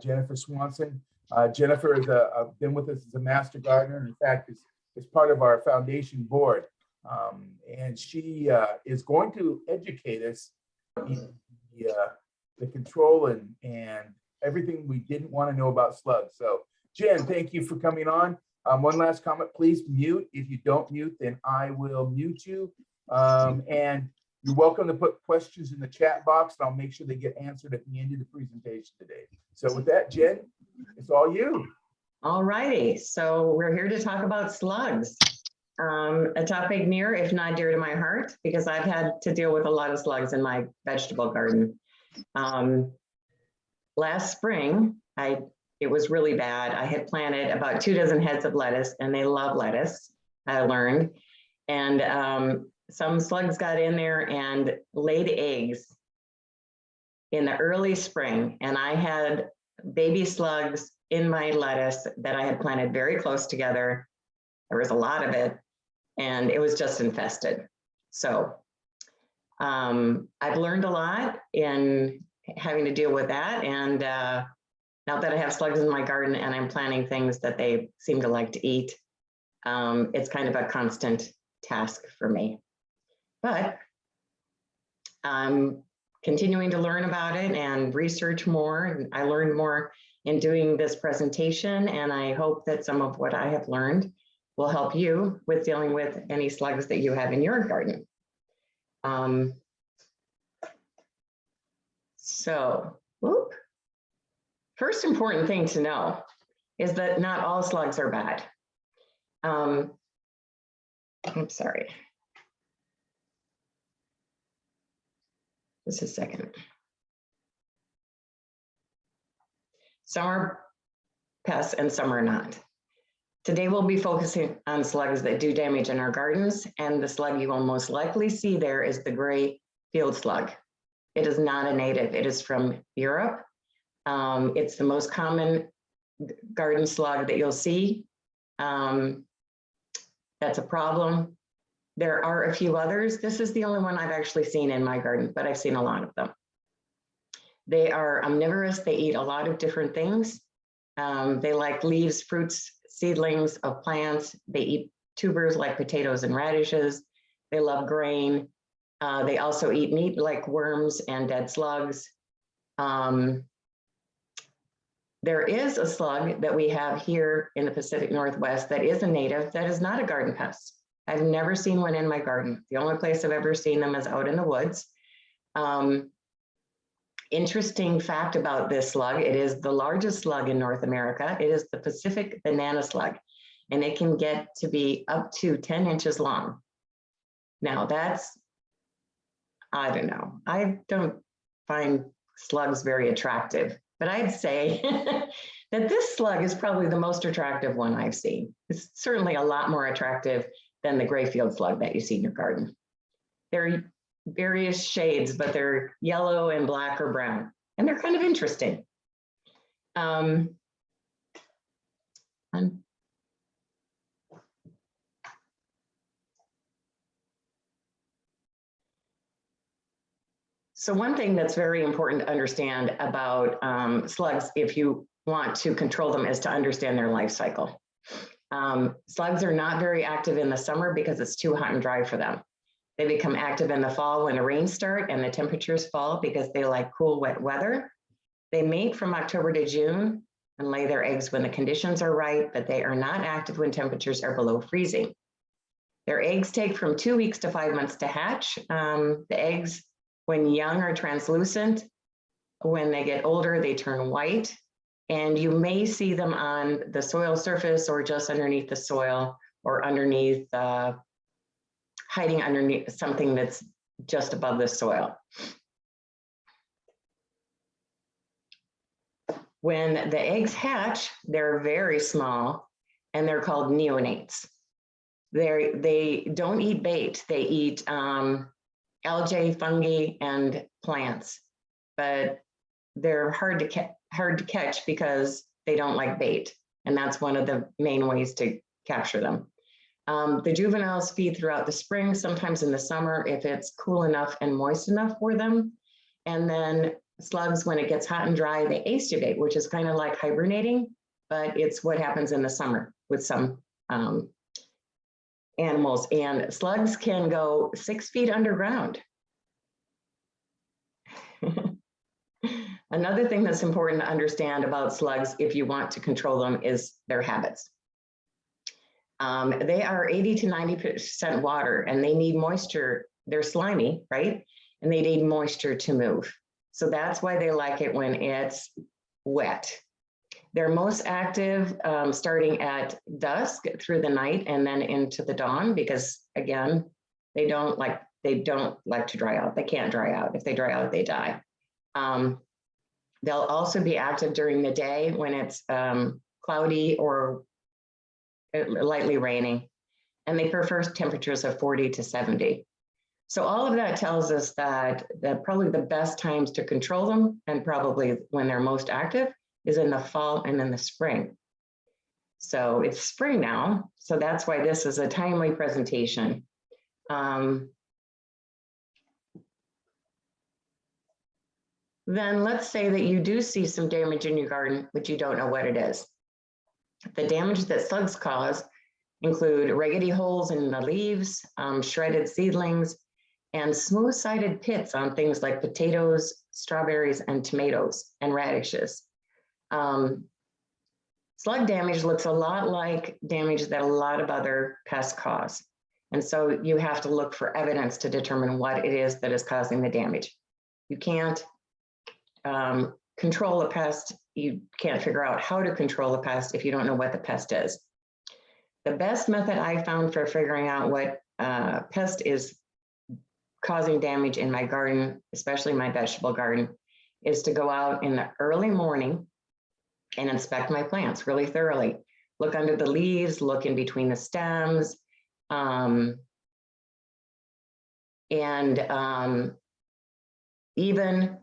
Jennifer Swanson. Jennifer has been with us as a master gardener. In fact, is part of our foundation board. And she is going to educate us in the control and everything we didn't want to know about slugs. So Jen, thank you for coming on. One last comment, please mute. If you don't mute, then I will mute you. And you're welcome to put questions in the chat box, and I'll make sure they get answered at the end of the presentation today. So with that, Jen, it's all you. All righty, so we're here to talk about slugs. A topic near, if not dear to my heart, because I've had to deal with a lot of slugs in my vegetable garden. Last spring, it was really bad. I had planted about 24 heads of lettuce, and they love lettuce, I learned. And some slugs got in there and laid eggs in the early spring. And I had baby slugs in my lettuce that I had planted very close together. There was a lot of it, and it was just infested. So I've learned a lot in having to deal with that. And now that I have slugs in my garden and I'm planting things that they seem to like to eat, it's kind of a constant task for me. But I'm continuing to learn about it and research more. And I learned more in doing this presentation, and I hope that some of what I have learned will help you with dealing with any slugs that you have in your garden. First important thing to know is that not all slugs are bad. I'm sorry. Just a second. Some are pests and some are not. Today we'll be focusing on slugs that do damage in our gardens, and the slug you will most likely see there is the gray field slug. It is not a native, it is from Europe. It's the most common garden slug that you'll see. That's a problem. There are a few others. This is the only one I've actually seen in my garden, but I've seen a lot of them. They are omnivorous. They eat a lot of different things. They like leaves, fruits, seedlings of plants. They eat tubers like potatoes and radishes. They love grain. They also eat meat like worms and dead slugs. There is a slug that we have here in the Pacific Northwest that is a native, that is not a garden pest. I've never seen one in my garden. The only place I've ever seen them is out in the woods. Interesting fact about this slug, it is the largest slug in North America. It is the Pacific banana slug, and it can get to be up to 10 inches long. Now that's, I don't know. I don't find slugs very attractive, but I'd say that this slug is probably the most attractive one I've seen. It's certainly a lot more attractive than the gray field slug that you see in your garden. They're various shades, but they're yellow and black or brown, and they're kind of interesting. So one thing that's very important to understand about slugs, if you want to control them, is to understand their life cycle. Slugs are not very active in the summer because it's too hot and dry for them. They become active in the fall when the rains start and the temperatures fall because they like cool, wet weather. They mate from October to June and lay their eggs when the conditions are right, but they are not active when temperatures are below freezing. Their eggs take from 2 weeks to 5 months to hatch. The eggs, when young, are translucent. When they get older, they turn white. And you may see them on the soil surface or just underneath the soil or underneath, hiding underneath something that's just above the soil. When the eggs hatch, they're very small and they're called neonates. They don't eat bait, they eat algae, fungi, and plants, but they're hard to catch because they don't like bait, and that's one of the main ways to capture them. The juveniles feed throughout the spring, sometimes in the summer if it's cool enough and moist enough for them, and then slugs, when it gets hot and dry, they aestivate, which is kind of like hibernating, but it's what happens in the summer with some animals. And slugs can go 6 feet underground. Another thing that's important to understand about slugs, if you want to control them, is their habits. They are 80 to 90% water, and they need moisture. They're slimy, right? And they need moisture to move. So that's why they like it when it's wet. They're most active starting at dusk through the night and then into the dawn, because again, they don't like to dry out. They can't dry out. If they dry out, they die. They'll also be active during the day when it's cloudy or lightly raining, and they prefer temperatures of 40 to 70. So all of that tells us that probably the best times to control them, and probably when they're most active, is in the fall and in the spring. So it's spring now, so that's why this is a timely presentation. Then let's say that you do see some damage in your garden, but you don't know what it is. The damage that slugs cause include raggedy holes in the leaves, shredded seedlings, and smooth-sided pits on things like potatoes, strawberries, and tomatoes, and radishes. Slug damage looks a lot like damage that a lot of other pests cause. And so you have to look for evidence to determine what it is that is causing the damage. You can't control a pest. You can't figure out how to control a pest if you don't know what the pest is. The best method I found for figuring out what pest is causing damage in my garden, especially my vegetable garden, is to go out in the early morning and inspect my plants really thoroughly. Look under the leaves, look in between the stems, even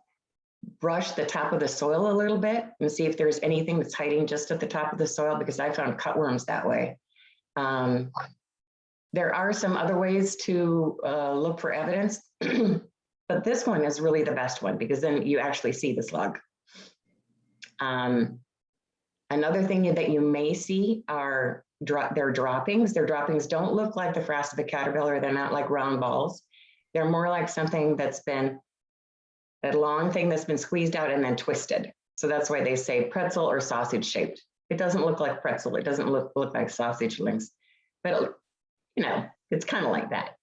brush the top of the soil a little bit and see if there's anything that's hiding just at the top of the soil, because I found cutworms that way. There are some other ways to look for evidence, but this one is really the best one, because then you actually see the slug. Another thing that you may see are their droppings. Their droppings don't look like the frass of a caterpillar. They're not like round balls. They're more like something that's been, that long thing that's been squeezed out and then twisted. So that's why they say pretzel or sausage shaped. It doesn't look like pretzel. It doesn't look like sausage links, but you know, it's kind of like that.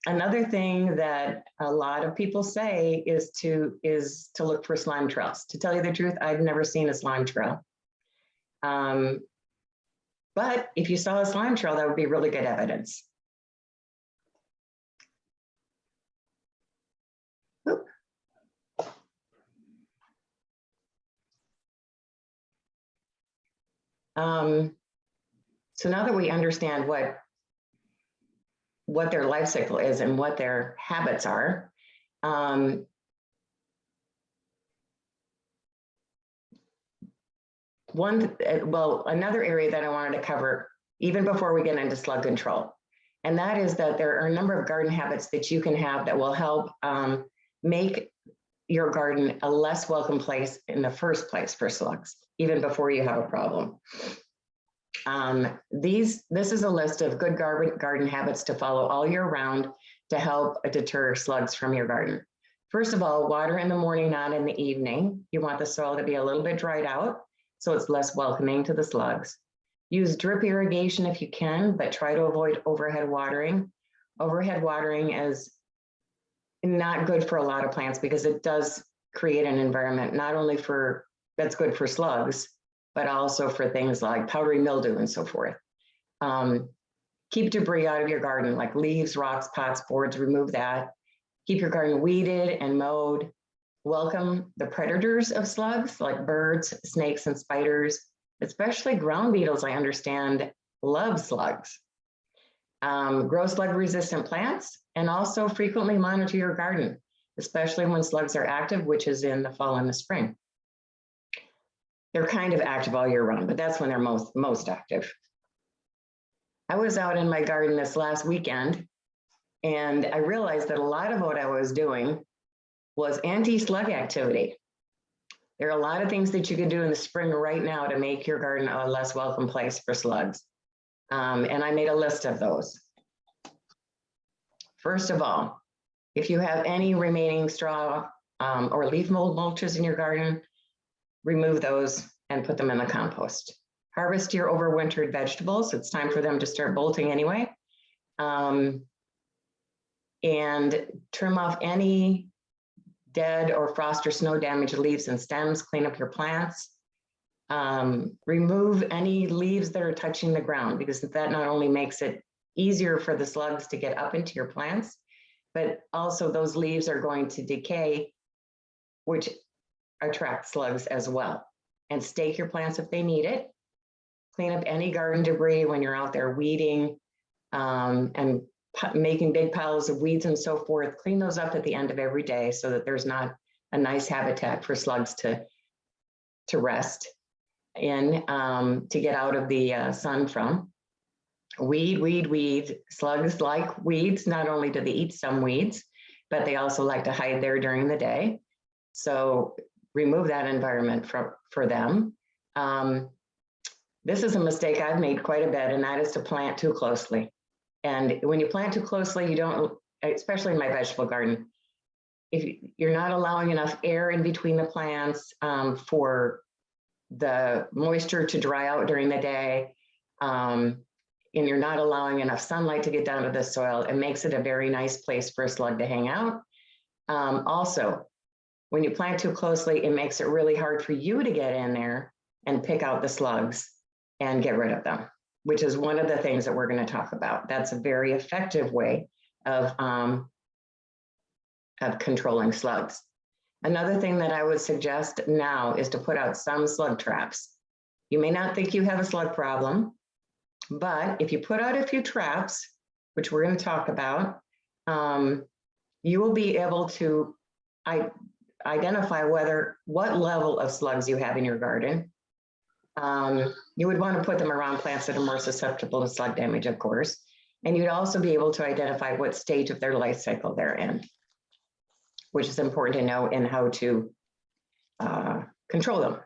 Another thing that a lot of people say is to look for slime trails. To tell you the truth, I've never seen a slime trail. But if you saw a slime trail, that would be really good evidence. Oop. So now that we understand what their life cycle is and what their habits are, another area that I wanted to cover even before we get into slug control, and that is that there are a number of garden habits that you can have that will help make your garden a less welcome place in the first place for slugs, even before you have a problem. This is a list of good garden habits to follow all year round to help deter slugs from your garden. First of all, water in the morning, not in the evening. You want the soil to be a little bit dried out, so it's less welcoming to the slugs. Use drip irrigation if you can, but try to avoid overhead watering. Overhead watering is not good for a lot of plants because it does create an environment not only that's good for slugs, but also for things like powdery mildew and so forth. Keep debris out of your garden, like leaves, rocks, pots, boards, remove that. Keep your garden weeded and mowed. Welcome the predators of slugs, like birds, snakes, and spiders, especially ground beetles, I understand, love slugs. Grow slug-resistant plants, and also frequently monitor your garden, especially when slugs are active, which is in the fall and the spring. They're kind of active all year round, but that's when they're most active. I was out in my garden this last weekend, and I realized that a lot of what I was doing was anti-slug activity. There are a lot of things that you can do in the spring right now to make your garden a less welcome place for slugs. And I made a list of those. First of all, if you have any remaining straw or leaf mold mulches in your garden, remove those and put them in the compost. Harvest your overwintered vegetables. It's time for them to start bolting anyway. And trim off any dead or frost or snow damaged leaves and stems. Clean up your plants. Remove any leaves that are touching the ground, because that not only makes it easier for the slugs to get up into your plants, but also those leaves are going to decay, which attracts slugs as well. And stake your plants if they need it. Clean up any garden debris when you're out there weeding and making big piles of weeds and so forth. Clean those up at the end of every day so that there's not a nice habitat for slugs to rest in, to get out of the sun from. Weed. Slugs like weeds. Not only do they eat some weeds, but they also like to hide there during the day. So remove that environment for them. This is a mistake I've made quite a bit, and that is to plant too closely. And when you plant too closely, you don't, especially in my vegetable garden, if you're not allowing enough air in between the plants for the moisture to dry out during the day, and you're not allowing enough sunlight to get down to the soil, it makes it a very nice place for a slug to hang out. Also, when you plant too closely, it makes it really hard for you to get in there and pick out the slugs and get rid of them, which is one of the things that we're going to talk about. That's a very effective way of controlling slugs. Another thing that I would suggest now is to put out some slug traps. You may not think you have a slug problem, but if you put out a few traps, which we're going to talk about, you will be able to identify what level of slugs you have in your garden. You would want to put them around plants that are more susceptible to slug damage, of course, and you'd also be able to identify what stage of their life cycle they're in, which is important to know and how to control them.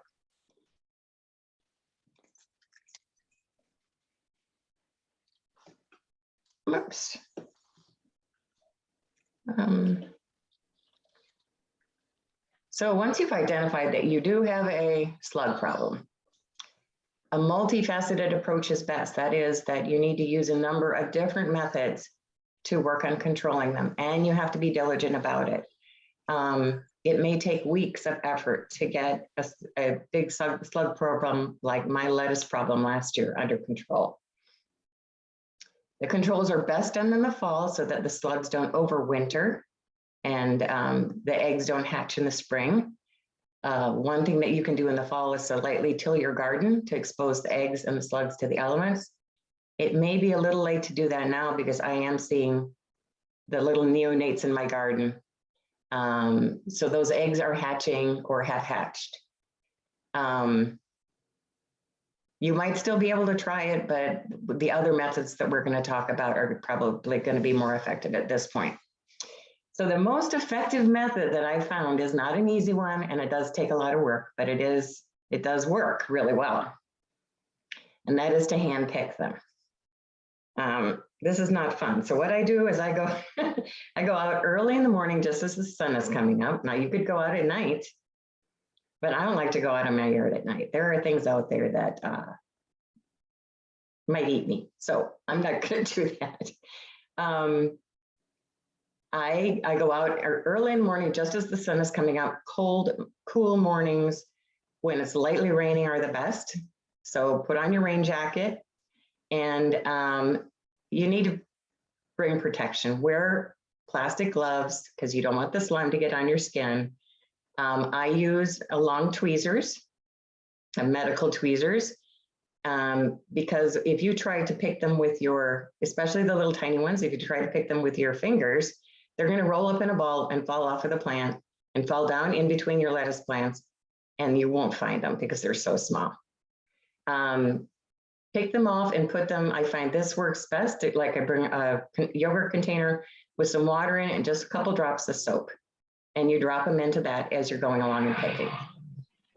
Oops. So once you've identified that you do have a slug problem, a multifaceted approach is best. That is that you need to use a number of different methods to work on controlling them, and you have to be diligent about it. It may take weeks of effort to get a big slug problem like my lettuce problem last year under control. The controls are best done in the fall so that the slugs don't overwinter and the eggs don't hatch in the spring. One thing that you can do in the fall is to lightly till your garden to expose the eggs and the slugs to the elements. It may be a little late to do that now because I am seeing the little neonates in my garden. So those eggs are hatching or have hatched. You might still be able to try it, but the other methods that we're going to talk about are probably going to be more effective at this point. So the most effective method that I found is not an easy one, and it does take a lot of work, but it does work really well. And that is to hand pick them. This is not fun. So what I do is I go out early in the morning just as the sun is coming up. Now you could go out at night, but I don't like to go out in my yard at night. There are things out there that might eat me. So I'm not going to do that. I go out early in the morning just as the sun is coming up. Cold, cool mornings when it's lightly raining are the best. So put on your rain jacket, and you need to bring protection. Wear plastic gloves because you don't want the slime to get on your skin. I use long tweezers, medical tweezers, because if you try to pick them with especially the little tiny ones, if you try to pick them with your fingers, they're going to roll up in a ball and fall off of the plant and fall down in between your lettuce plants, and you won't find them because they're so small. Take them off and put them, I find this works best. Like I bring a yogurt container with some water in it and just a couple drops of soap. and you drop them into that as you're going along and picking.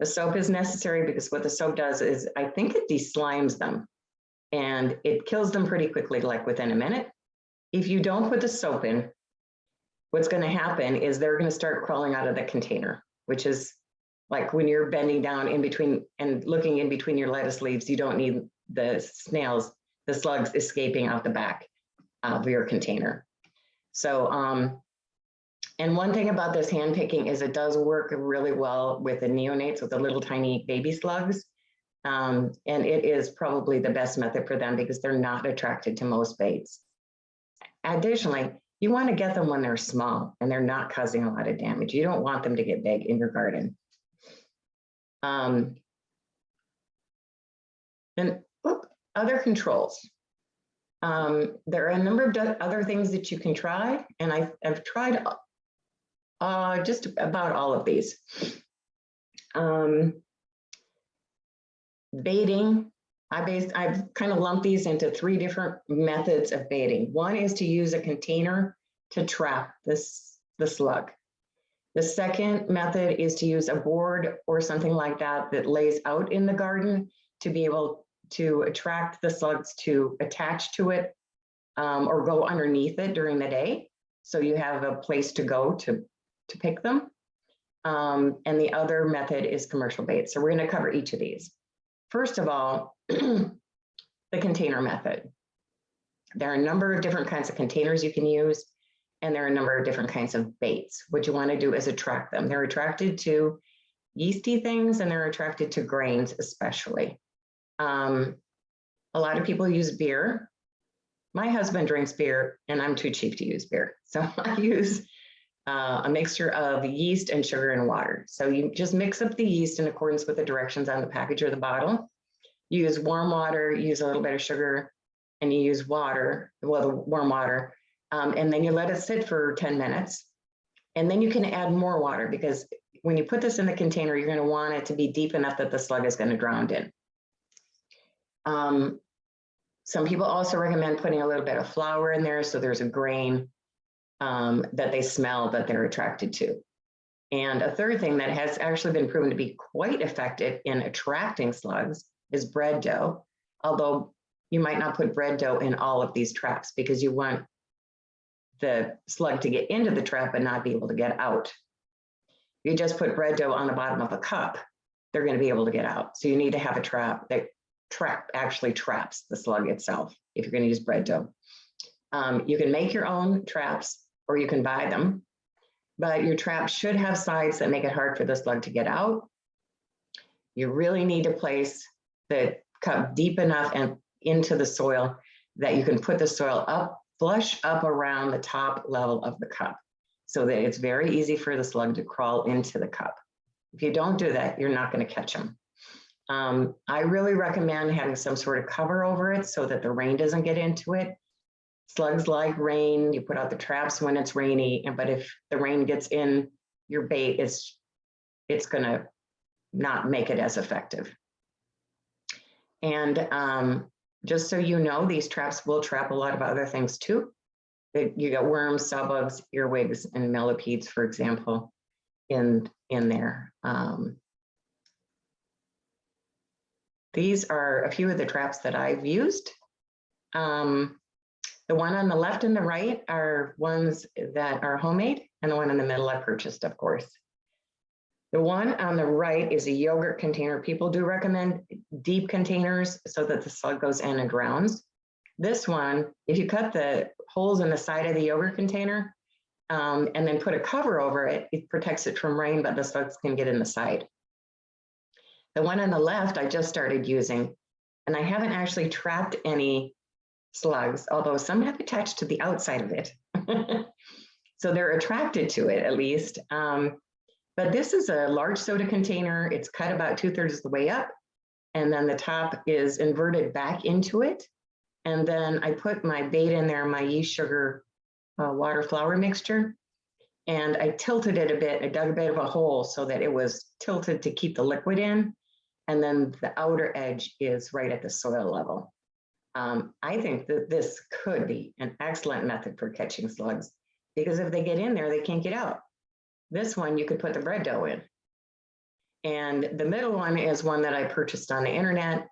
The soap is necessary because what the soap does is, I think it deslimes them and it kills them pretty quickly, like within a minute. If you don't put the soap in, what's going to happen is they're going to start crawling out of the container, which is like when you're bending down in between and looking in between your lettuce leaves, you don't need the snails, the slugs escaping out the back of your container. So, and one thing about this hand picking is it does work really well with the neonates, with the little tiny baby slugs. And it is probably the best method for them because they're not attracted to most baits. Additionally, you want to get them when they're small and they're not causing a lot of damage. You don't want them to get big in your garden. Then other controls. There are a number of other things that you can try, and I've tried just about all of these. Baiting, I've kind of lumped these into 3 different methods of baiting. One is to use a container to trap the slug. The second method is to use a board or something like that that lays out in the garden to be able to attract the slugs to attach to it or go underneath it during the day. So you have a place to go to pick them. And the other method is commercial bait. So we're going to cover each of these. First of all, the container method. There are a number of different kinds of containers you can use, and there are a number of different kinds of baits. What you want to do is attract them. They're attracted to yeasty things, and they're attracted to grains especially. A lot of people use beer. My husband drinks beer, and I'm too cheap to use beer. So I use a mixture of yeast and sugar and water. So you just mix up the yeast in accordance with the directions on the package or the bottle. You use warm water, you use a little bit of sugar, and you use water, well, the warm water, and then you let it sit for 10 minutes. And then you can add more water because when you put this in the container, you're going to want it to be deep enough that the slug is going to drown in. Some people also recommend putting a little bit of flour in there so there's a grain that they smell that they're attracted to. And a third thing that has actually been proven to be quite effective in attracting slugs is bread dough, although you might not put bread dough in all of these traps because you want the slug to get into the trap and not be able to get out. If you just put bread dough on the bottom of a cup, they're going to be able to get out. So you need to have a trap that actually traps the slug itself if you're going to use bread dough. You can make your own traps or you can buy them, but your trap should have sides that make it hard for the slug to get out. You really need to place the cup deep enough and into the soil that you can put the soil up, flush up around the top level of the cup so that it's very easy for the slug to crawl into the cup. If you don't do that, you're not going to catch them. I really recommend having some sort of cover over it so that the rain doesn't get into it. Slugs like rain. You put out the traps when it's rainy, but if the rain gets in your bait, it's going to not make it as effective. And just so you know, these traps will trap a lot of other things too. You got worms, sawbugs, earwigs, and millipedes, for example, in there. These are a few of the traps that I've used. The one on the left and the right are ones that are homemade, and the one in the middle I purchased, of course. The one on the right is a yogurt container. People do recommend deep containers so that the slug goes in and drowns. This one, if you cut the holes in the side of the yogurt container and then put a cover over it, it protects it from rain, but the slugs can get in the side. The one on the left, I just started using, and I haven't actually trapped any slugs, although some have attached to the outside of it. So they're attracted to it at least. But this is a large soda container. It's cut about 2/3 of the way up, and then the top is inverted back into it. And then I put my bait in there, my yeast sugar water flour mixture, and I tilted it a bit. I dug a bit of a hole so that it was tilted to keep the liquid in. And then the outer edge is right at the soil level. I think that this could be an excellent method for catching slugs because if they get in there, they can't get out. This one you could put the bread dough in. And the middle one is one that I purchased on the internet.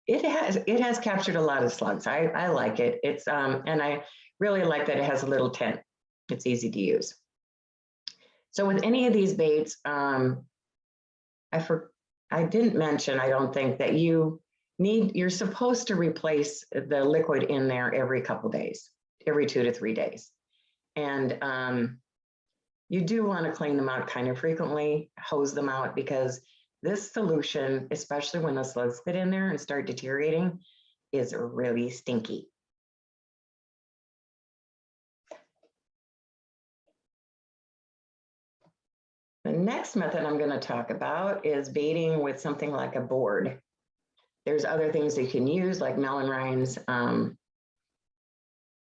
It has captured a lot of slugs. I like it. It's and I really like that it has a little tent. It's easy to use. So with any of these baits, I didn't mention, I don't think, that you're supposed to replace the liquid in there every couple days, every 2 to 3 days. And you do want to clean them out kind of frequently, hose them out, because this solution, especially when the slugs get in there and start deteriorating, is really stinky. The next method I'm going to talk about is baiting with something like a board. There's other things that you can use, like melon rinds.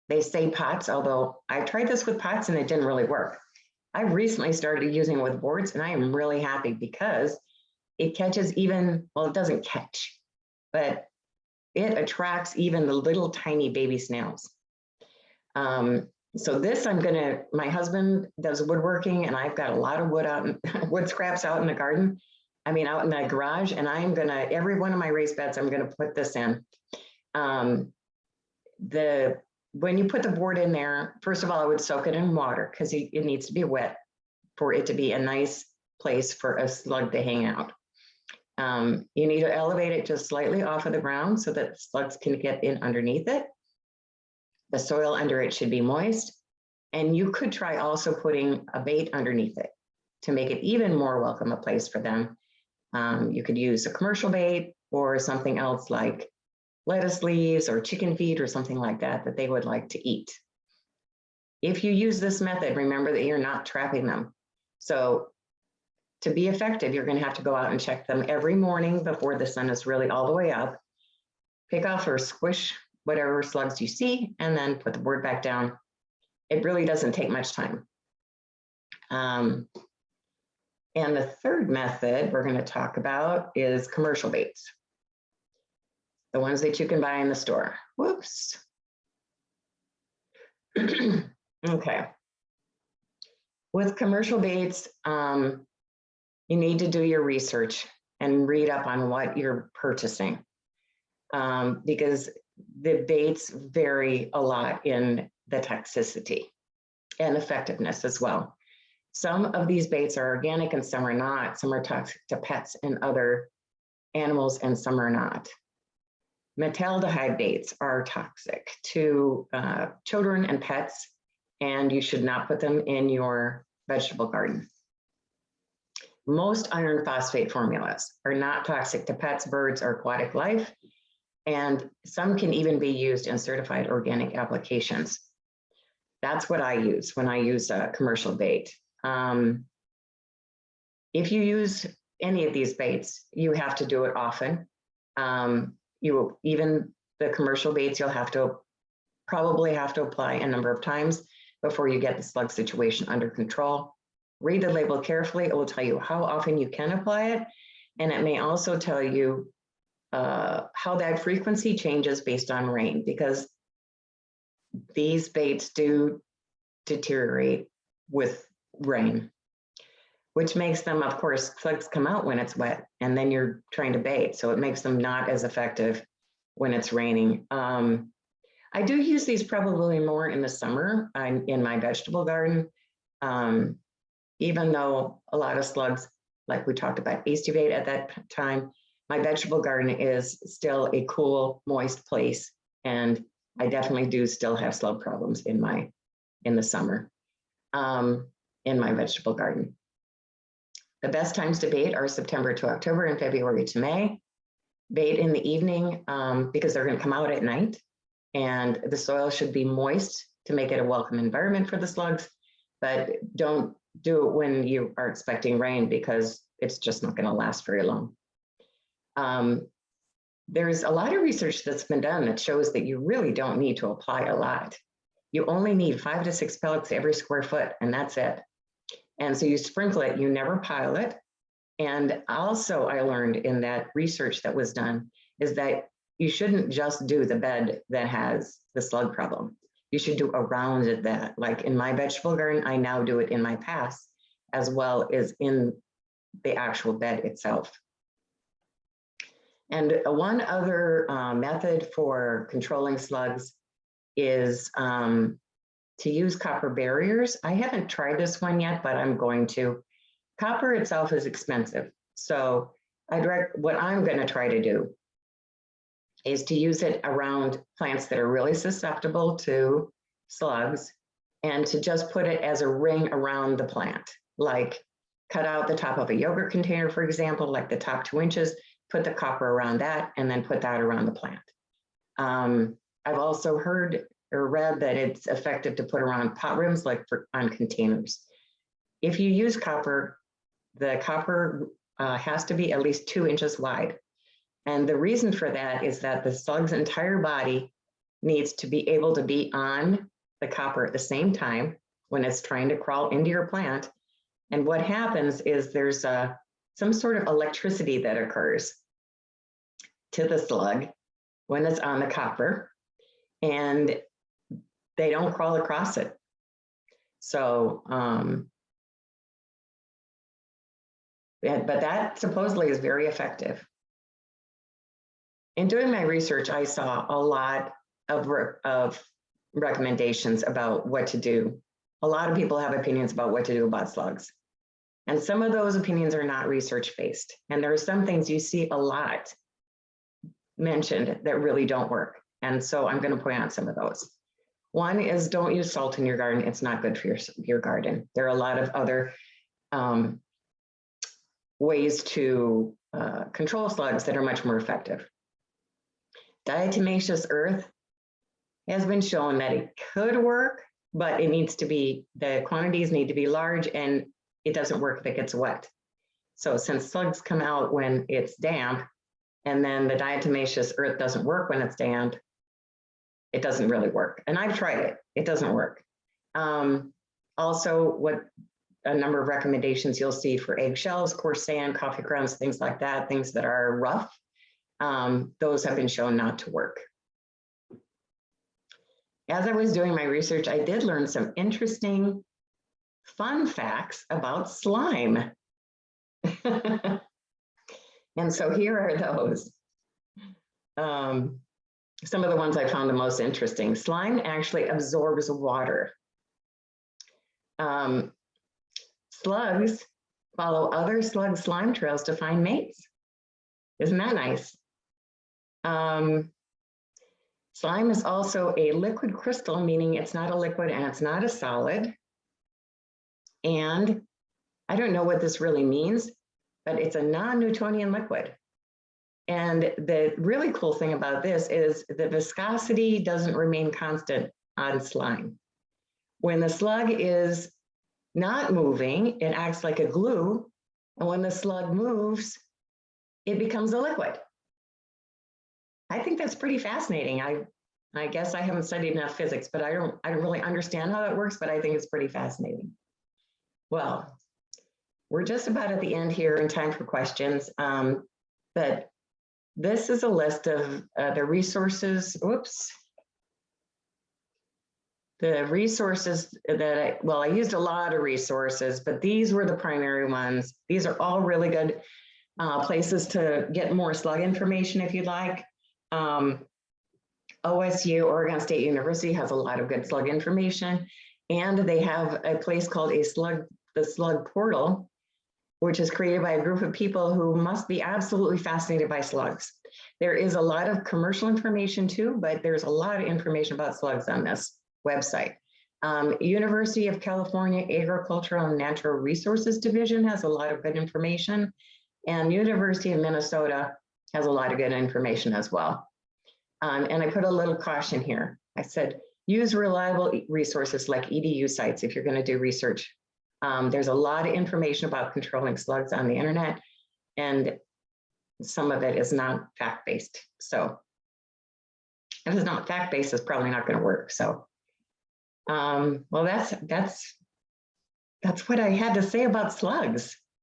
They say pots, although I tried this with pots and it didn't really work. I recently started using it with boards, and I am really happy because it catches even, well, it doesn't catch, but it attracts even the little tiny baby snails. So this, my husband does woodworking, and I've got a lot of wood scraps out in the garden. I mean, out in the garage, and every one of my raised beds, I'm gonna put this in. When you put the board in there, first of all, I would soak it in water because it needs to be wet for it to be a nice place for a slug to hang out. You need to elevate it just slightly off of the ground so that slugs can get in underneath it. The soil under it should be moist. And you could try also putting a bait underneath it to make it even more welcome a place for them. You could use a commercial bait or something else like lettuce leaves or chicken feed or something like that that they would like to eat. If you use this method, remember that you're not trapping them. So to be effective, you're going to have to go out and check them every morning before the sun is really all the way up. Pick off or squish whatever slugs you see, and then put the board back down. It really doesn't take much time. And the third method we're going to talk about is commercial baits. The ones that you can buy in the store. Whoops. Okay. With commercial baits, you need to do your research and read up on what you're purchasing, because the baits vary a lot in the toxicity and effectiveness as well. Some of these baits are organic and some are not. Some are toxic to pets and other animals and some are not. Metaldehyde baits are toxic to children and pets, and you should not put them in your vegetable garden. Most iron phosphate formulas are not toxic to pets, birds, or aquatic life, and some can even be used in certified organic applications. That's what I use when I use a commercial bait. If you use any of these baits, you have to do it often. Even the commercial baits, you'll probably have to apply a number of times before you get the slug situation under control. Read the label carefully. It will tell you how often you can apply it, and it may also tell you how that frequency changes based on rain, because these baits do deteriorate with rain, which makes them, of course, slugs come out when it's wet, and then you're trying to bait, so it makes them not as effective when it's raining. I do use these probably more in the summer in my vegetable garden, even though a lot of slugs, like we talked about estivate at that time, my vegetable garden is still a cool, moist place, and I definitely do still have slug problems in the summer in my vegetable garden. The best times to bait are September to October and February to May. Bait in the evening because they're going to come out at night, and the soil should be moist to make it a welcome environment for the slugs, but don't do it when you are expecting rain because it's just not going to last very long. There's a lot of research that's been done that shows that you really don't need to apply a lot. You only need 5 to 6 pellets every square foot, and that's it. And so you sprinkle it, you never pile it. And also I learned in that research that was done is that you shouldn't just do the bed that has the slug problem. You should do around that. Like in my vegetable garden, I now do it in my paths as well as in the actual bed itself. And one other method for controlling slugs is to use copper barriers. I haven't tried this one yet, but I'm going to. Copper itself is expensive. So what I'm going to try to do is to use it around plants that are really susceptible to slugs, and to just put it as a ring around the plant, like cut out the top of a yogurt container, for example, like the top 2 inches, put the copper around that, and then put that around the plant. I've also heard or read that it's effective to put around pot rims, like on containers. If you use copper, the copper has to be at least 2 inches wide. And the reason for that is that the slug's entire body needs to be able to be on the copper at the same time when it's trying to crawl into your plant. And what happens is there's some sort of electricity that occurs to the slug when it's on the copper, and they don't crawl across it. So, but that supposedly is very effective. In doing my research, I saw a lot of recommendations about what to do. A lot of people have opinions about what to do about slugs. And some of those opinions are not research-based. And there are some things you see a lot mentioned that really don't work. And so I'm going to point out some of those. One is, don't use salt in your garden. It's not good for your garden. There are a lot of other ways to control slugs that are much more effective. Diatomaceous earth has been shown that it could work, but it needs to be, the quantities need to be large, and it doesn't work if it gets wet. So since slugs come out when it's damp, and then the diatomaceous earth doesn't work when it's damp, it doesn't really work. And I've tried it, it doesn't work. Also, what a number of recommendations you'll see for eggshells, coarse sand, coffee grounds, things like that, things that are rough, those have been shown not to work. As I was doing my research, I did learn some interesting, fun facts about slime. And so here are those. Some of the ones I found the most interesting. Slime actually absorbs water. Slugs follow other slug slime trails to find mates. Isn't that nice? Slime is also a liquid crystal, meaning it's not a liquid and it's not a solid. And I don't know what this really means, but it's a non-Newtonian liquid. And the really cool thing about this is the viscosity doesn't remain constant on slime. When the slug is not moving, it acts like a glue. And when the slug moves, it becomes a liquid. I think that's pretty fascinating. I guess I haven't studied enough physics, but I don't really understand how that works, but I think it's pretty fascinating. Well, we're just about at the end here in time for questions, but this is a list of the resources, the resources that I used a lot of resources, but these were the primary ones. These are all really good places to get more slug information if you'd like. OSU, Oregon State University, has a lot of good slug information, and they have a place called the Slug Portal, which is created by a group of people who must be absolutely fascinated by slugs. There is a lot of commercial information too, but there's a lot of information about slugs on this website. University of California Agricultural and Natural Resources Division has a lot of good information, and University of Minnesota has a lot of good information as well. And I put a little caution here. I said, use reliable resources like EDU sites if you're going to do research. There's a lot of information about controlling slugs on the internet, and some of it is not fact-based. So if it's not fact-based, it's probably not going to work. So, well, that's what I had to say about slugs.